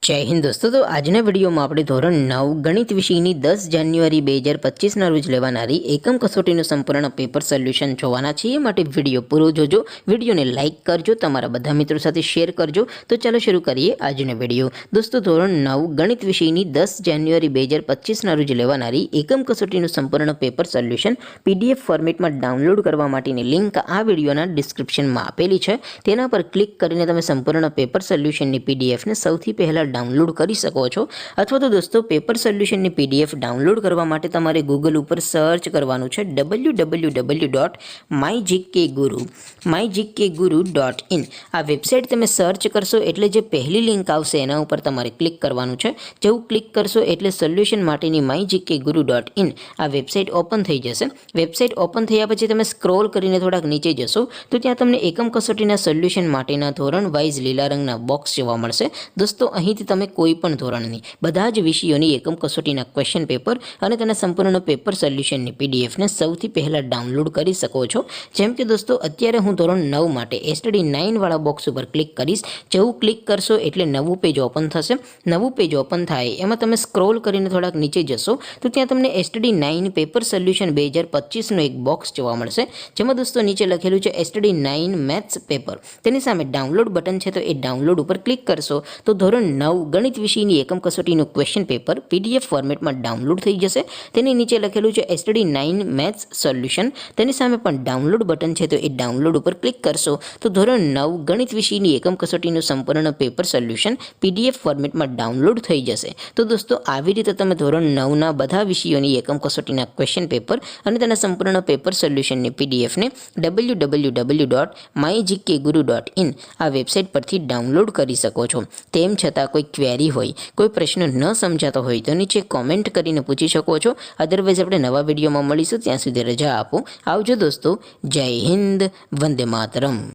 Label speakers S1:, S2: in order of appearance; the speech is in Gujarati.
S1: જય હિન્દ દોસ્તો। તો આજના વિડીયોમાં આપણે ધોરણ 9 ગણિત વિષયની 10 જાન્યુઆરી 2025ના રોજ લેવાનારી એકમ કસોટીનું સંપૂર્ણ પેપર સોલ્યુશન જોવાના છીએ। માટે વિડીયો પૂરો જોજો, વિડીયોને લાઇક કરજો, તમારા બધા મિત્રો સાથે શેર કરજો। તો ચાલો શરૂ કરીએ આજનો વિડીયો। દોસ્તો ધોરણ 9 ગણિત વિષયની 10 જાન્યુઆરી 2025ના રોજ લેવાનારી એકમ કસોટીનું સંપૂર્ણ પેપર સોલ્યુશન પીડીએફ ફોર્મેટમાં ડાઉનલોડ કરવા માટેની લિંક આ વિડીયોના ડિસ્ક્રિપ્શનમાં આપેલી છે। તેના પર ક્લિક કરીને તમે સંપૂર્ણ પેપર સોલ્યુશનની પીડીએફને સૌથી પહેલાં ડાઉનલોડ કરી શકો છો। અથવા તો દોસ્તો પેપર સોલ્યુશનની પીડીએફ ડાઉનલોડ કરવા માટે તમારે ગૂગલ ઉપર સર્ચ કરવાનું છે www.mygkguru.in। આ વેબસાઇટ તમે સર્ચ કરશો એટલે જે પહેલી લિંક આવશે એના ઉપર તમારે ક્લિક કરવાનું છે। જેવું ક્લિક કરશો એટલે સોલ્યુશન માટેની mygkguru.in આ વેબસાઇટ ઓપન થઈ જશે। વેબસાઇટ ઓપન થયા પછી તમે સ્ક્રોલ કરીને થોડાક નીચે જશો તો ત્યાં તમને એકમ કસોટીના સોલ્યુશન માટેના ધોરણ વાઇઝ લીલા રંગના બોક્સ જોવા મળશે। દોસ્તો અહીંથી તમે કોઈ પણ ધોરણની બધા જ વિષયોની એકમ કસોટીના ક્વેશ્ચન પેપર અને તેના સંપૂર્ણ પેપર સોલ્યુશનની પીડીએફને સૌથી પહેલાં ડાઉનલોડ કરી શકો છો। જેમ કે દોસ્તો અત્યારે હું ધોરણ 9 માટે STD 9 વાળા બોક્સ ઉપર ક્લિક કરીશ। જેવું ક્લિક કરશો એટલે નવું પેજ ઓપન થશે। નવું પેજ ઓપન થાય એમાં તમે સ્ક્રોલ કરીને થોડાક નીચે જશો તો ત્યાં તમને STD 9 પેપર સોલ્યુશન 2025નું એક બોક્સ જોવા મળશે। જેમાં દોસ્તો નીચે લખેલું છે STD 9 મેથ્સ પેપર। તેની સામે ડાઉનલોડ બટન છે તો એ ડાઉનલોડ ઉપર ક્લિક કરશો તો ધોરણ 9 ગણિત વિષયની એકમ કસોટીનું ક્વેશ્ચન પેપર પીડીએફ ફોર્મેટમાં ડાઉનલોડ થઈ જશે। તેની નીચે લખેલું છે STD 9 મેથ્સ સોલ્યુશન। તેની સામે પણ ડાઉનલોડ બટન છે તો એ ડાઉનલોડ ઉપર ક્લિક કરશો તો ધોરણ 9 ગણિત વિષયની એકમ કસોટીનું સંપૂર્ણ પેપર સોલ્યુશન પીડીએફ ફોર્મેટમાં ડાઉનલોડ થઈ જશે। તો દોસ્તો આવી રીતે તમે ધોરણ 9ના બધા વિષયોની એકમ કસોટીના ક્વેશ્ચન પેપર અને તેના સંપૂર્ણ પેપર સોલ્યુશનની પીડીએફને www.mygkguru.in આ વેબસાઇટ પરથી ડાઉનલોડ કરી શકો છો। તેમ છતાં કોઈ ક્વેરી હોય, કોઈ પ્રશ્ન ન સમજાતો હોય તો નીચે કોમેન્ટ કરીને પૂછી શકો છો। અદરવાઇઝ આપણે નવા વિડીયોમાં મળીશું, ત્યાં સુધી રજા આપો। આવજો દોસ્તો। જય હિન્દ, વંદે માતરમ।